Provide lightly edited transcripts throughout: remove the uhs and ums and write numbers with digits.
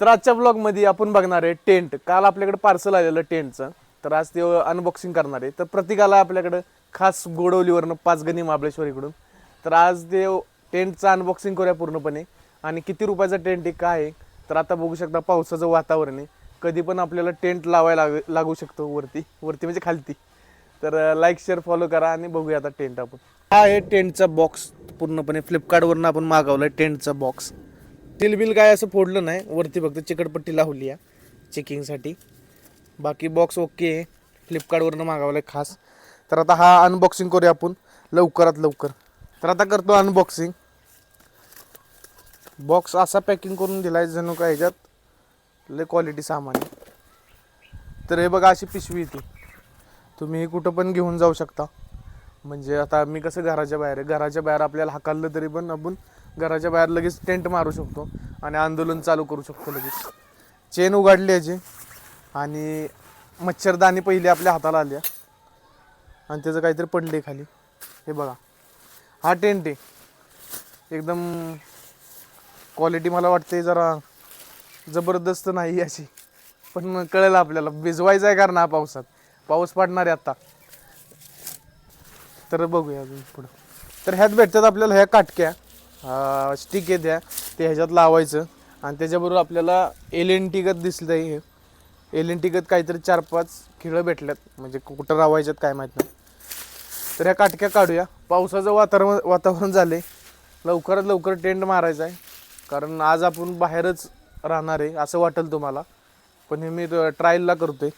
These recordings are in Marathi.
तर आजच्या ब्लॉगमध्ये आपण बघणार आहे टेंट. काल आपल्याकडे पार्सल आलेलं टेंटचं, तर आज ते अनबॉक्सिंग करणार आहे. तर प्रत्येकाला आपल्याकडं खास गोडवलीवरनं 5 गणी महाबळेश्वर इकडून. तर आज ते टेंटचं अनबॉक्सिंग करूया पूर्णपणे. आणि किती रुपयाचा टेंट आहे काय आहे, तर आता बघू शकता पावसाचं वातावरण आहे. कधी पण आपल्याला टेंट लावायला लागू शकतो वरती म्हणजे खालती. तर लाईक शेअर फॉलो करा आणि बघूया आता टेंट आपण. हा आहे टेंटचा बॉक्स, पूर्णपणे फ्लिपकार्टवरून आपण मागवलाय टेंटचा बॉक्स. स्टील बिल काय असं फोडलं नाही, वरती फक्त चिकटपट्टी लावली आहे चेकिंगसाठी. बाकी बॉक्स ओके आहे, फ्लिपकार्टवरून मागवलाय खास. तर आता हा अनबॉक्सिंग करूया आपण लवकरात लवकर. तर आता करतो अनबॉक्सिंग. बॉक्स असा पॅकिंग करून दिलाय जणू काय ह्याच्यात लय क्वालिटी सामान आहे. तर हे बघा अशी पिशवी येते, तुम्ही कुठं पण घेऊन जाऊ शकता. म्हणजे आता मी कसं घराच्या बाहेर आहे, घराच्या बाहेर आपल्याला हाकाललं तरी पण आपण घराच्या बाहेर लगेच टेंट मारू शकतो आणि आंदोलन चालू करू शकतो लगेच. चेन उघडली याची आणि मच्छरदाणी पहिली आपल्या हाताला आल्या आणि त्याचं काहीतरी पडले खाली. हे बघा हा टेंट आहे, एकदम क्वालिटी मला वाटते जरा जबरदस्त नाही अशी, पण कळेल आपल्याला भिजवायचं आहे कारण हा पाऊस पडणार आहे आता. तर बघूया अजून पुढं. तर ह्यात भेटतात आपल्याला ह्या काटक्या, स्टिक आहेत ह्या, ते ह्याच्यात लावायचं आणि त्याच्याबरोबर आपल्याला LNT गत दिसलं आहे. हे LNT गत काहीतरी 4-5 खिळं भेटल्यात, म्हणजे कुठं लावायच्यात काय माहीत नाही. तर ह्या काटक्या काढूया. पावसाचं वातावरण झाले, लवकरात लवकर टेंट मारायचा आहे कारण आज आपण बाहेरच राहणार आहे असं वाटेल तुम्हाला, पण हे मी ट्रायलला करतोय.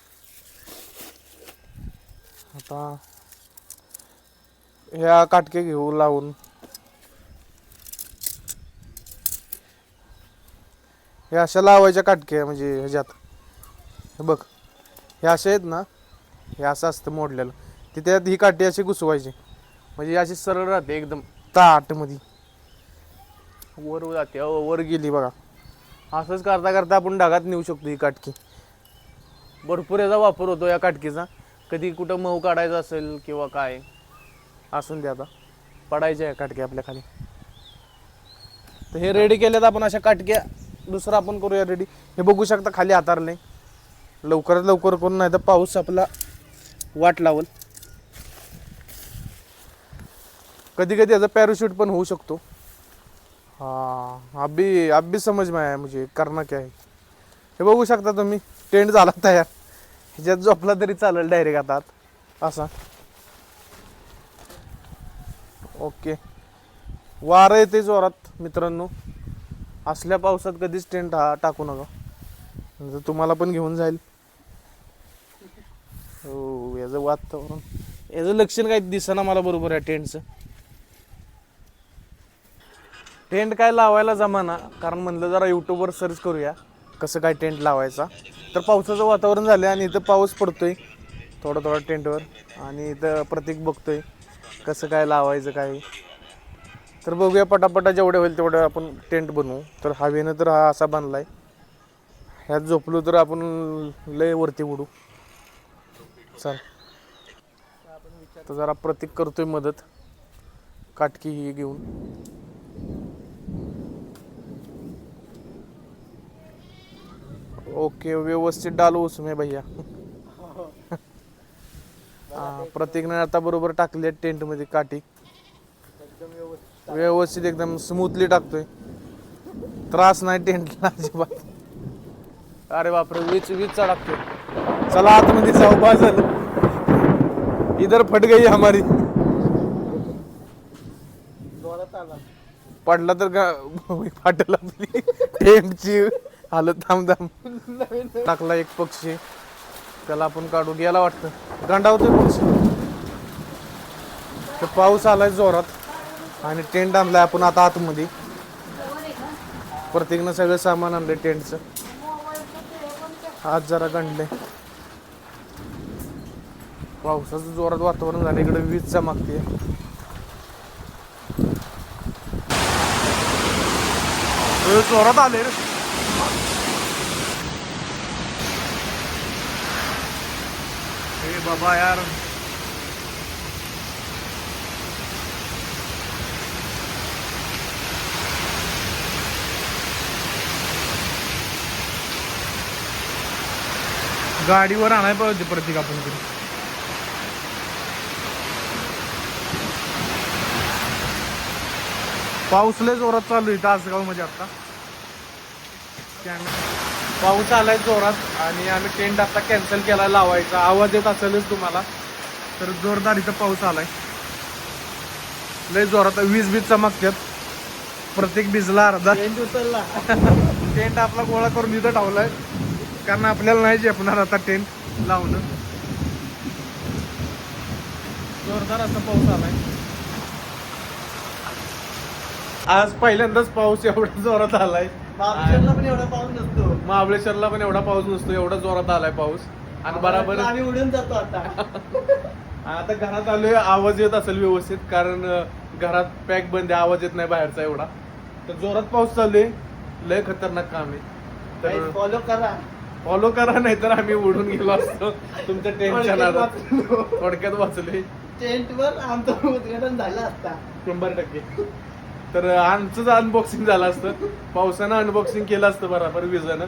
आता ह्या काटके घेऊ लावून. हे अशा लावायच्या काटके म्हणजे ह्याच्यात. हे बघ हे असे आहेत ना, हे असं असतं मोडलेलं, ते त्यात ही काठी अशी घुसवायची म्हणजे अशी सरळ राहते एकदम ताटमध्ये. वर जाते, वर गेली बघा. असंच करता करता आपण ढगात नेऊ शकतो ही काटकी. भरपूर याचा वापर होतो या काटकीचा. कधी कुठं मऊ काढायचं असेल किंवा काय असून द्या, आता पडायच्या काटक्या आपल्या खाली. तर हे रेडी केल्यात आपण अशा काटक्या. दुसरं आपण करूया रेडी. हे बघू शकता खाली हातारले, लवकरात लवकर करून नाही तर पाऊस आपला वाट लावल. कधी कधी याचा पॅराशूट पण होऊ शकतो. हाँ अभी समझ में आया मुझे करना क्या है. हे बघू शकता तुम्ही टेंट झाला तयार. ह्याच्यात झोपला तरी चालेल डायरेक्ट आता असा. ओके, वारं येते जोरात मित्रांनो. असल्या पावसात कधीच टेंट टाकू नका, म्हणजे तुम्हाला पण घेऊन जाईल. हो याचं वातावरण, याचं लक्षण काही दिसेना मला बरोबर आहे टेंटचं. टेंट काय लावायला जमाना, कारण म्हणलं जरा यूट्यूबवर सर्च करूया कसं काय टेंट लावायचा. तर पावसाचं वातावरण झालं आणि इथं पाऊस पडतोय थोडा थोडा टेंटवर, आणि इथं प्रतीक बघतोय कसं काय लावायचं काय. तर बघूया पटापटा जेवढे होईल तेवढं आपण टेंट बनवू. तर हवेनं तर हा असा बांधलाय, ह्यात झोपलो तर आपण लय वरती उडू. चल तर जरा प्रतीक करतोय मदत, काटकी ही घेऊन. ओके व्यवस्थित डालो उसमें भैया. प्रतीकने आता बरोबर टाकले टेंट मध्ये काठी, व्यवस्थित एकदम स्मूथली टाकतोय. त्रास नाही टेंटला अजिबात. अरे बापरे, वीज टाकतोय. चला आतमध्ये जाऊ, बाज झालं. इधर फट गई हमारी. पडला तर का फाटल आपली टेंटची हालत. थांब टाकला एक पक्षी, त्याला आपण काढू गेला वाटतं, गांडावतोय पक्षी. तर पाऊस आलाय जोरात आणि टेंट आणलाय आपण आता आतमध्ये. प्रत्येकनं सगळं सामान आणलंय टेंटचं. आज जरा गंडले, पावसाचं जोरात वातावरण झालं. इकडे वीज चमकते. जोरात आले रे. हे बाबा यार, गाडीवर आणाय पाहिजे प्रत्येक आपण तरी. पाऊस लय जोरात चालू आहे तासगाव मध्ये आता. पाऊस आलाय जोरात आणि आम्ही टेंट आता कॅन्सल केला लावायचा. आवाज येत असेलच तुम्हाला. तर जोरदार इथं पाऊस आलाय लय जोरात. वीज चमकतात. प्रत्येक भिजला अर्धा. टेंट आपला गोळा करून इथं ठेवलाय कारण आपल्याला नाही झेपणार आता टेंट लावणं. जोरदार असा पाऊस आलाय आज. पहिल्यांदाच पाऊस एवढा जोरात आलाय. महाबळेश्वरला पण एवढा पाऊस नसतो. महाबळेश्वरला पण एवढा पाऊस नसतो. एवढा जोरात आलाय पाऊस. आणि बराबर आम्ही उडून जातो आता. आता घरात आलोय. आवाज येत असेल व्यवस्थित कारण घरात पॅक बंद आहे. आवाज येत नाही बाहेरचा एवढा. तर जोरात पाऊस चालू आहे. लय खतरनाक काम आहे. तर फॉलो करा नाही तर आम्ही उडून गेलो असतो तुमच्या टेंटच्या नादात. थोडक्यात वाचले. टेंटवर आमचं उद्घाटन झालं आता 100%. तर आमचं अनबॉक्सिंग झालं असतं. पावसानं अनबॉक्सिंग केलं असतं बरोबर विजानं.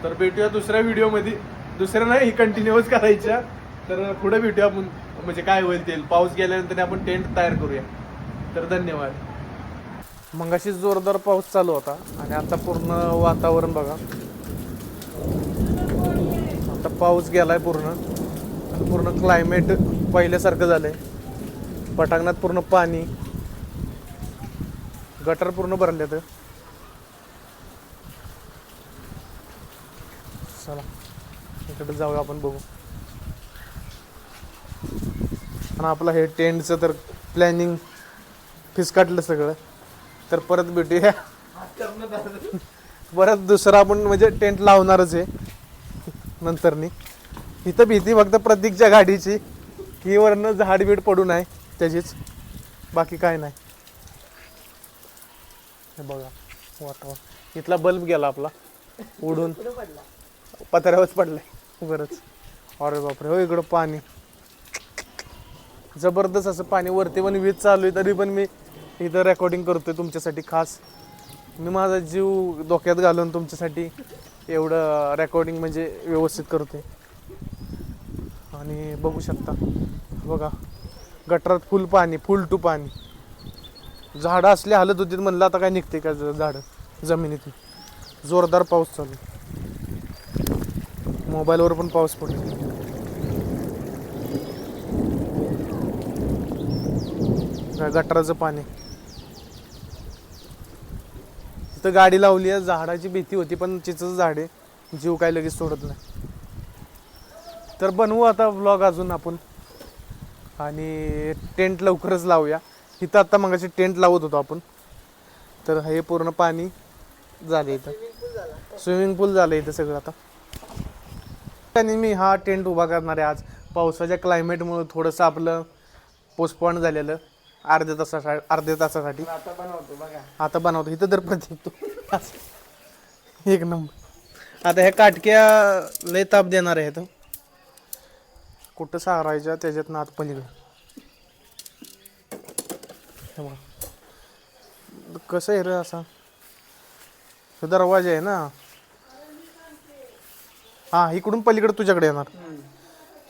तर भेटूया दुसऱ्या व्हिडिओमध्ये. दुसऱ्या नाही कंटिन्यूच करायच्या. तर पुढे भेटूया आपण. म्हणजे काय होईल ते पाऊस गेल्यानंतर आपण टेंट तयार करूया. तर धन्यवाद. मग अशी जोरदार पाऊस चालू होता आणि आता पूर्ण वातावरण बघा. आता पाऊस गेलाय पूर्ण आणि पूर्ण क्लायमेट पहिल्यासारखं झालंय. पटांगणात पूर्ण पाणी. गटर पूर्ण भरले. तर चला इकडे जाऊया आपण बघू. आणि आपलं हे टेंटचं तर प्लॅनिंग फिसकाटलं सगळं. तर परत भेटूया. परत दुसरा आपण म्हणजे टेंट लावणारच आहे नंतरनी. इथं भीती फक्त प्रतीकच्या गाडीची की वरनं झाड बीड पडू नये त्याचीच. बाकी काय नाही. हे बघा वातावरण. इथला बल्ब गेला आपला उडून पत्र्यावरच पडलाय बरंच. अरे बापरे. हो इकडं पाणी जबरदस्त असं पाणी. वरती पण वीज चालू आहे तरी पण मी इथं रेकॉर्डिंग करतोय तुमच्यासाठी खास. मी माझा जीव धोक्यात घालून तुमच्यासाठी एवढं रेकॉर्डिंग म्हणजे व्यवस्थित करतोय. आणि बघू शकता बघा गटारात फुल पाणी. फुल टू पाणी. झाडं असले हालत होती म्हणलं आता काय निघते का झाडं जमिनीतून. जोरदार पाऊस चालू. मोबाईलवर पण पाऊस पडतो. गटाराचं पाणी. तिथं गाडी लावली आहे. झाडाची भीती होती पण चिचच झाड आहे. जीव काय लगेच सोडत नाही. तर बनवू आता व्लॉग अजून आपण. आणि टेंट लवकरच लावूया. इथं आता मगाशी टेंट लावत होतो आपण. तर हे पूर्ण पाणी झाले. इथं स्विमिंग पूल झालं इथं सगळं आता. आणि मी हा टेंट उभा करणार आहे आज. पावसाच्या क्लायमेटमुळे थोडंसं आपलं पोस्टपोन झालेलं अर्ध्या तासासाठी. आता बनवतो इथं तर प्रत्येक तू एक नंबर. आता ह्या काटक्या लय ताप देणार आहे. तर कुठं सारायच्या त्याच्यात ना आत पलीकडे. कसं आहे रे असा दरवाजा आहे ना. हा इकडून पलीकडे तुझ्याकडे येणार.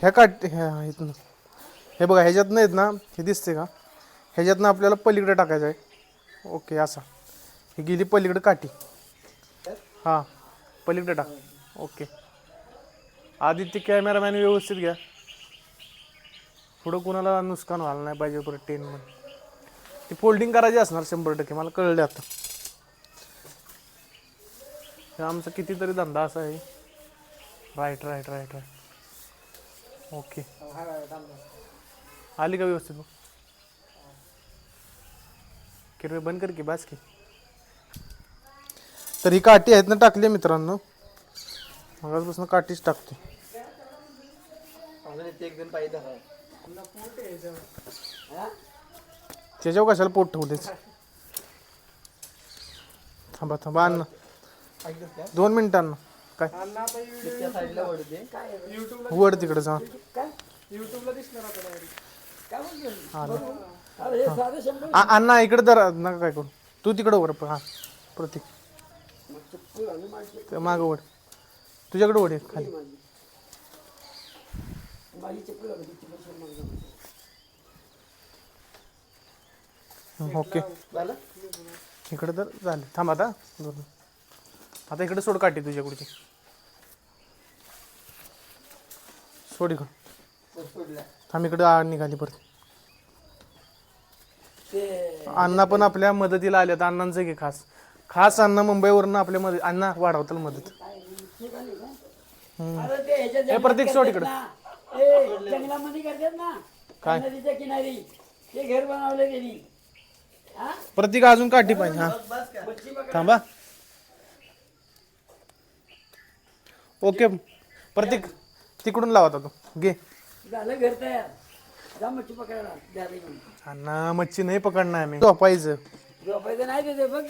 ह्या इथून हे बघा ह्याच्यात नाहीत ना. हे दिसते का. ह्याच्यातनं आपल्याला पलीकडे टाकायचं आहे. ओके असा. ही गेली पलीकडे काठी. हां पलीकडे टाक. ओके. आदित्य कॅमेरामॅन व्यवस्थित घ्या. पुढं कुणाला नुकसान व्हायला नाही पाहिजे परत टेनमध्ये. ती फोल्डिंग करायची असणार 100%. मला कळलं आता. आमचा कितीतरी धंदा असा आहे. राईट. ओके आली का व्यवस्थित. किरवे बंद कर की बास की. तर ही काठी आहेत ना टाकली मित्रांनो. मगापासून काठीच टाकते. त्याच्यावर कशाला पोट ठेवलेच. थांबा अन्न 2 मिनिटांना. काय वर तिकडे जा. अण्णा इकडे जरा नका काय करू. तू तिकडे वर. हा प्रतीक मागं वड. तुझ्याकडे वड खाली. ओके झालं इकडे तर झाले थांब आता दोन. आता इकडे सोड काठी तुझ्या कुठची सोड इकडं सोडल्या थांब इकडे निघाली परत. अण्णा पण आपल्या मदतीला आल्यात. अण्णांचं घे खास खास अण्णा मुंबईवरनं आपल्या मध्ये अण्णा वाढवतील मदत. हे प्रत्येक सोड इकडं जंगलामध्ये करतात ना काय नदीच्या किनारी ते घर बनवले त्यांनी प्रतीक अजून काठी पाहिजे हा बस का थांबा. ओके प्रतीक तिकडून लावा आता तू घे. झालं घर तयार जा मच्छी पकडायला द्यायला घेऊन अण्णा मच्छी नाही पकडणार आम्ही झोपायचं. झोपायचं नाही देते बघ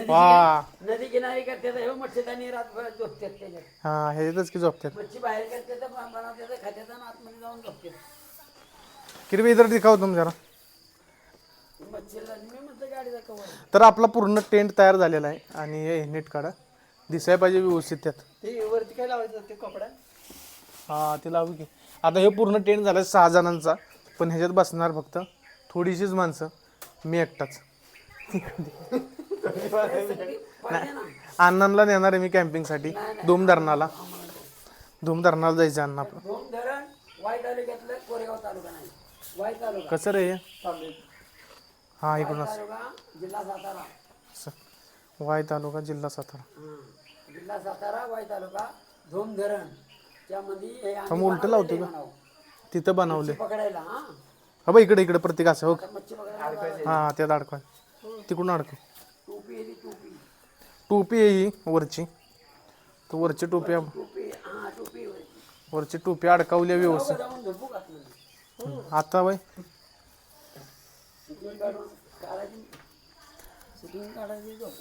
वा नदी किनारी करतात हे मच्छीदानी रातभर झोपतात त्याच्यात हा ह्याच्यातच की झोपतात. मच्छी बाहेर करतात बनवतात खात्यात आणि आतमध्ये जाऊन झोपतात किरवी इधर दिखाव तुम जरा. मच्छीला मी म्हणतो गाडीचा कवर तर आपला पूर्ण टेंट तयार झालेला आहे आणि हे नेट काढा दिसाय पाहिजे व्यवस्थित त्यात. ते वरती काय लावायचं ते कपडा हा ते लावू की. आता हे पूर्ण टेंट झालं 6 जणांचा पण ह्याच्यात बसणार फक्त थोडीशीच माणसं मी एकटाच. अण्णांना नेणार आहे मी कॅम्पिंगसाठी धुमधरणाला जायचं अण्णा आपलं. धोम धरण वाई तालुक्यातलं कोरेगाव तालुका नाही वाई तालुका कसं रे हा वाई इकडून तालुका जिल्हा सातारा वाय तालुका जिल्हा सातारा. जिल्हा सातारा वाई तालुका धोम धरण त्यामध्ये हे आम्ही थांब उलटं लावतो का बनवलं. तिथं बनवले. मच्छी पकडायला हा हा बा इकडे इकडे प्रत्येक असं हो मच्छी पकडायला हा त्यात अडकवाय तिकडून अडकव. टोपी येते टोपी टोपी आहे ही वरची तर वरची टोपी टोपी हा टोपी वरती. वरची टोपी अडकावली व्यवस्थित. जाऊन झोपू घातलं आता बाई सुटून काढून काढायची सुटून काढायची झोप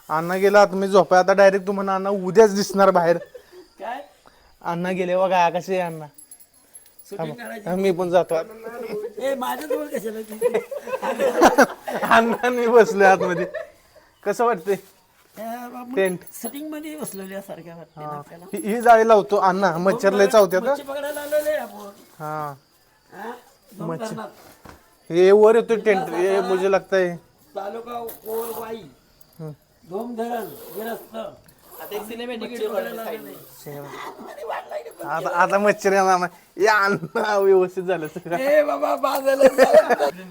अण्णा गेला आता मी झोपाय. आता डायरेक्ट तुम्हाला अण्णा उद्याच दिसणार बाहेर. काय अण्णा गेले बघा कसे आहे अण्णा. सुटून काढायची मी पण जातो आता. ए माझ्या जवळ कशाला ती? अण्णा मी बसलोय आतमध्ये. कसं वाटतंय टेंट. सेटिंग मध्ये बसलेल्या सारख्या वाटते ना आपल्याला ही जाळी लावतो अण्णा मच्छर लय चावत्यात. मच्छी पकडायला आलेले आपण हा हा? दोन धरणात. हे वर येतो टेंट हे मुझे लगता है. तालुका कोळवाई धोम धरण गिरस्त आता एक सिनेमॅटिक आता आता मच्छर येणार नाही. या अण्णा व्यवस्थित झालं सगळं. ए बाबा बाजूला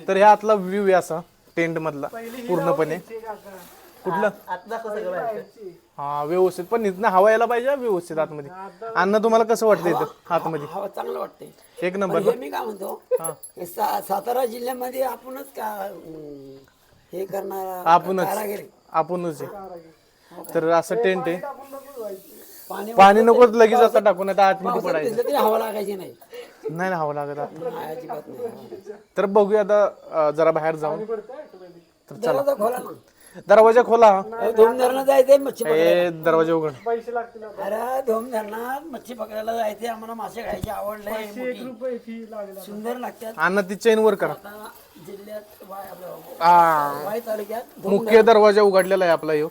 तर ह्या आतला व्ह्यू आहे असा टेंट मधला पूर्णपणे. कुठलं आतला सगळं बाहेर. हा व्यवस्थित पण इथनं हवा यायला पाहिजे व्यवस्थित आतमध्ये. अण्णा तुम्हाला कसं वाटतं इथं आतमध्ये. हवा चांगलं वाटते एक नंबर हे मी काय म्हणतो हे सातारा जिल्ह्यामध्ये आपणच का हे करणार आपणच आपणच आहे. तर असं टेंट आहे. पाणी पाणी नको लगेच आता टाकून आता आतमध्ये पडायचं भिजलं तरी हवा लागायची नाही नाही ना हवं लागत आता. नाही, अजिबात नाही तर बघूया आता जरा बाहेर जाऊन. दरवाजा खोला ना दरवाजा खोला. धोम धरणात जायचंय मच्छी ए दरवाजा उघड. अरे धोम धरणात मच्छी पकडायला जायचे आम्हाला मासे खायचे आवडले सुंदर लागतात अण्णा ती चैन वर करा. आता जिल्ह्यात आ, वाई तालुक्यात मुख्य दरवाजा उघडलेला आहे आपला ह्यो.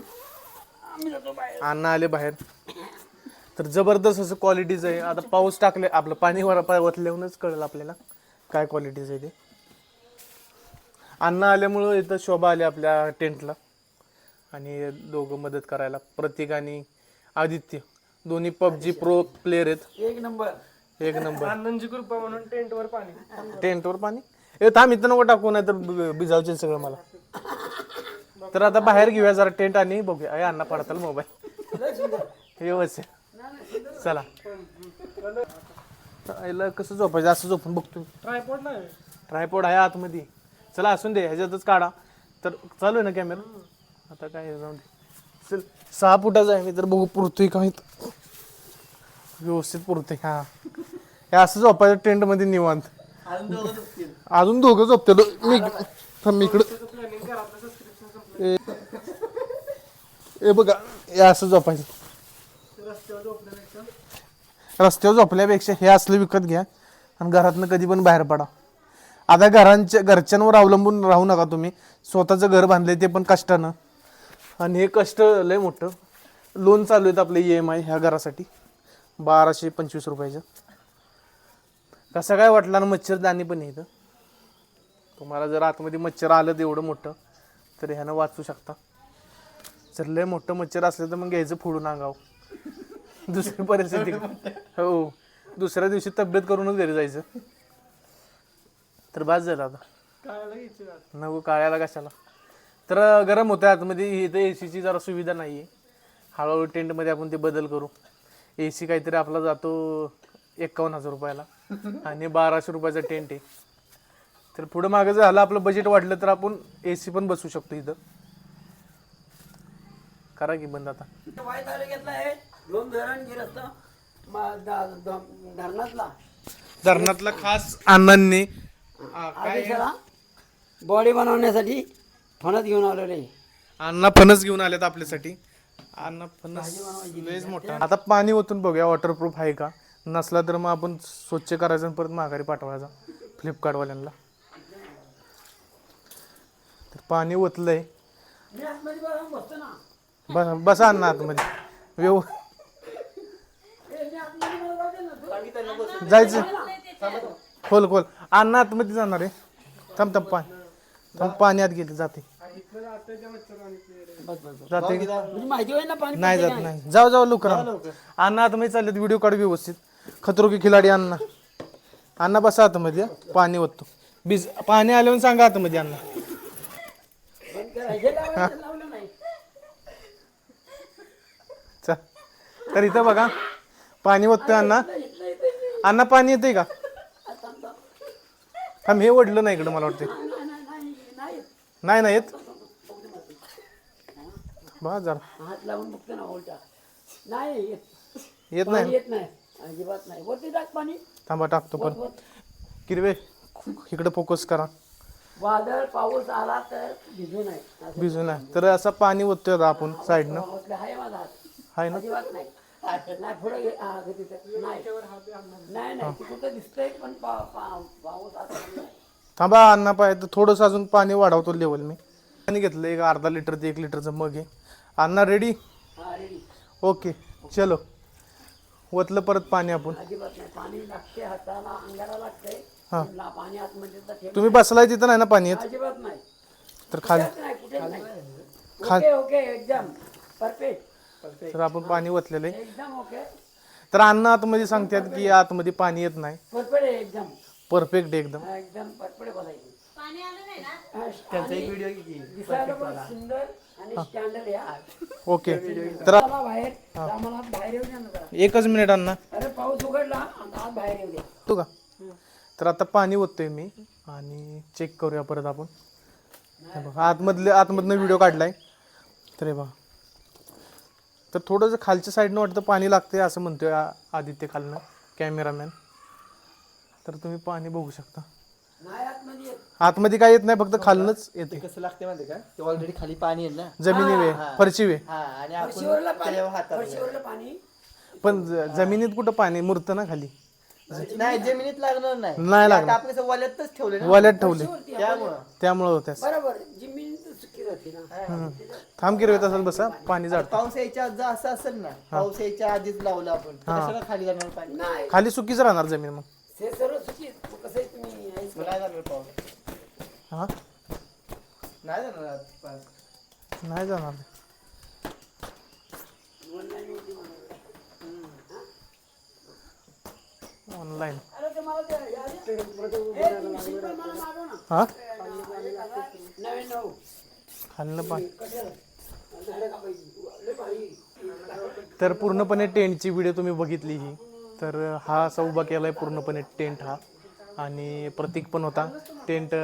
आम्ही जातो बाहेर अण्णा आले बाहेर. तर जबरदस्त असं क्वालिटीज आहे. आता पाऊस टाकले आपलं पाणी वतल्याहूनच कळलं आपल्याला काय क्वालिटीज आहे ते. अण्णा आल्यामुळं इथं शोभा आली आपल्या टेंटला आणि दोघं मदत करायला प्रतीक आणि आदित्य दोन्ही पबजी प्रो प्लेयर आहेत. एक नंबर एक नंबर. टेंटवर पाणी ए थांब इथं नको टाकू नाही तर भिजावचे सगळं मला. तर आता बाहेर घेऊया जरा टेंट आणि बघूया. अरे अण्णा पडताल मोबाईल व्यवस्थित. चला आईला कसं झोपायचं असं झोपून बघतो. ट्रायपॉड आहे आतमध्ये. चला असून दे ह्याच्यातच काढा. तर चालू आहे ना कॅमेरा आता काय जाऊन दे. चल 6 फुटाचा आहे मी तर बघू पुरतोय का इथं व्यवस्थित पुरतोय. हा हे असं झोपायचं टेंट मध्ये निवांत. अजून दोघं झोपते मी थांब इकडं. ए बघा हे असं झोपायचं. रस्त्यावर झोपल्यापेक्षा हे असलं विकत घ्या आणि घरातनं कधी पण बाहेर पडा. आता घरच्यांवर अवलंबून राहू नका तुम्ही. स्वतःचं घर बांधलंय ते पण कष्टानं आणि हे कष्ट लय मोठं. लोन चालू आहेत आपले EMI ह्या घरासाठी 1225 रुपयाचं. कसा काय वाटला ना मच्छरदाणी पण आहे इथं. तुम्हाला जर आतमध्ये मच्छर आलं तेवढं मोठं तर ह्यानं वाचू शकता. जर लय मोठं मच्छर असलं तर मग घ्यायचं फोडून अंगावर. दुसरी परिस्थिती हो, दुसऱ्या दिवशी तब्येत करूनच घरी जायचं. तर बास झालं आता. नको काळ्याला कशाला. तर गरम होतं आतमध्ये. इथं एसीची जरा सुविधा नाही आहे. हळूहळू टेंटमध्ये आपण ते बदल करू. एसी काहीतरी आपला जातो 51,000 रुपयाला आणि 1200 रुपयाचा टेंट आहे. तर पुढं मागं जर झालं आपलं बजेट वाढलं तर आपण एसी पण बसू शकतो इथं. करा की बंद आता. वाई तालुक्यातला आहे धोम धरण गिरस्त धरणातला धरणातला खास अण्णांनी आदेशाला बॉडी बनवण्यासाठी फणस घेऊन आलेले. अण्णा फणस घेऊन आलेत आपल्यासाठी. अण्णा फणस लयच मोठा. आता पाणी ओतून बघूया वॉटरप्रूफ आहे का. नसला तर मग आपण स्वच्छ करायचं आणि परत माघारी पाठवायचा फ्लिपकार्टवाल्यांना. तर पाणी ओतलंय. बसा अण्णा आतमध्ये जायचं. खोल खोल अण्णा आतमध्ये जाणार आहे. थांब पाणी आत गेले जाते माहिती होईल ना पाणी नाही जात नाही. जाऊ लवकर अण्णा आतमध्ये चाललेत. व्हिडिओ काढ व्यवस्थित. खतरो की खिलाडी अण्णा बसा आतमध्ये. पाणी ओततो. पाणी आल्यावर सांगा आतमध्ये अण्णा. तर इथं बघा पाणी ओततोय अण्णा पाणी येतंय का. थांब हे ओढलं नाही इकडं मला वाटतंय. नाही येत बघा जरा हात लावून बघतो ना उलटा. नाही येत नाही. येत नाही अजिबात नाही. वरती टाक पाणी. थांबा टाकतो पण. किरवे इकडे फोकस करा. वादळ पाऊस आला तर भिजू नये. भिजू नाही तर असं पाणी ओततोय आता आपण साईडनं. आहे माझा हात. आहे ना. अजिबात नाही. नाही पुढे घे. नाही ती कुठं दिसतंय पण पाऊस आता नाही. थांबा अण्णा पाहिजे तर थोडंसं अजून पाणी वाढवतो लेवल मी. पाणी घेतलं एक अर्धा लिटरचं 1 लिटरचं मग आहे. अण्णा रेडी. हा रेडी. ओके चलो. ओतलं परत पाणी आपण. अजिबात नाही. पाणी लागते हाताला अंगाला लागतंय. हा. पाणी आतमध्ये तर ठेव. तुम्ही बसलाय तिथं नाही ना पाणी येत. अजिबात नाही. तर खाली कुठेच नाही कुठेच नाही. ओके एकदम परफेक्ट. तर आपण पाणी ओतलेलं आहे. एकदम ओके. तर अण्णा आतमध्ये सांगतात की आतमध्ये पाणी येत नाही. परफेक्ट आहे एकदम. परफेक्ट एकदम. एकदम परफेक्ट बोलायचं. पाणी आलं नाही ना. त्यांचा एक व्हिडिओ किती दिसायला पण सुंदर आणि स्टँडर्ड या. ओके तर बाहेर आम्हाला बाहेर येऊ द्या ना जरा. 1च मिनिट अण्णा अरे पाऊस उघडला आणि आज बाहेर येऊ द्या. तू का. तर आता पाणी ओततोय मी आणि चेक करूया परत आपण. हे बघा आतमधनं व्हिडिओ काढलाय. तर हे बघा तर थोडंसं खालच्या साईडनं वाटतं पाणी लागतंय असं म्हणतोय आदित्य खालनं कॅमेरामॅन. तर तुम्ही पाणी बघू शकता. नाही आतमध्ये येत. आतमध्ये काय येत नाही फक्त खालनंच येते. कसं लागते माहिती का ते ऑलरेडी खाली पाणी आहे ना. जमिनी वे फरची वे. हा आणि आपण फरशीवरलं पाणी. त्याच्यावर हातात फरशीवरलं पाणी. पण जमिनीत कुठं पाणी मुरतं ना खाली. नाही जमिनीत लागणार नाही. नाही लागणार. आपण असं वल्यातच ठेवले ना वाल्यात ठेवले त्यामुळं. त्यामुळं होत्या. बरोबर जमीन चुकी होती ना. थांब गिरवे तसंच बसा पाणी जात. पाऊस यायच्या आधी असं असेल ना पाऊस यायच्या आधीच लावलं आपण तर कशाला खाली जाणार पाणी. नाही खाली सुकीच राहणार जमीन मग. हे सर्व चुकी. कसं आहे तुम्ही ऐक. नाही जाणार पाऊस. हा नाही जाणार आज पाऊस. नाही जाणार. ऑनलाईन अरे ते मला ते हे तुम्ही सिंपल मला मागव ना. हा 99 खालनं पाणी. झाडं कापायची. लय भारी. तर पूर्णपणे टेंटची व्हिडिओ तुम्ही बघितली ही. तर हा असा उभा केलाय पूर्णपणे टेंट हा. आणि प्रतीक पण होता टेंट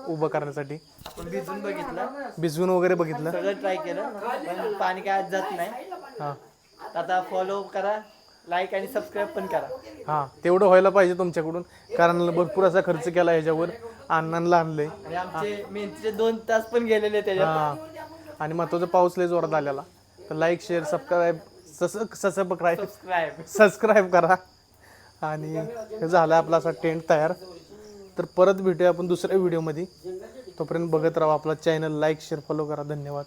उभं करण्यासाठी. आपण भिजून बघितलं भिजवून वगैरे बघितलं. सगळं ट्राय केलं पण पाणी काय आज जात नाही. हां आता फॉलो करा लाईक आणि सबस्क्राईब पण करा. हां तेवढं व्हायला पाहिजे तुमच्याकडून. कारण भरपूर असा खर्च केला ह्याच्यावर. अण्णांना आणलंय. आणि आमचे मेहनतीचे 2 तास पण गेलेले त्याच्यात. हां आणि महत्वाचं पाऊस लय जोरात आलेला. तर लाईक शेअर सबस्क्राईब सबस्क्राईब करा. आणि हे झालं आपला असा टेंट तयार. तर परत भेटूया आपण दुसऱ्या व्हिडिओमध्ये. तोपर्यंत बघत राहा आपला चॅनल. लाईक शेअर फॉलो करा. धन्यवाद.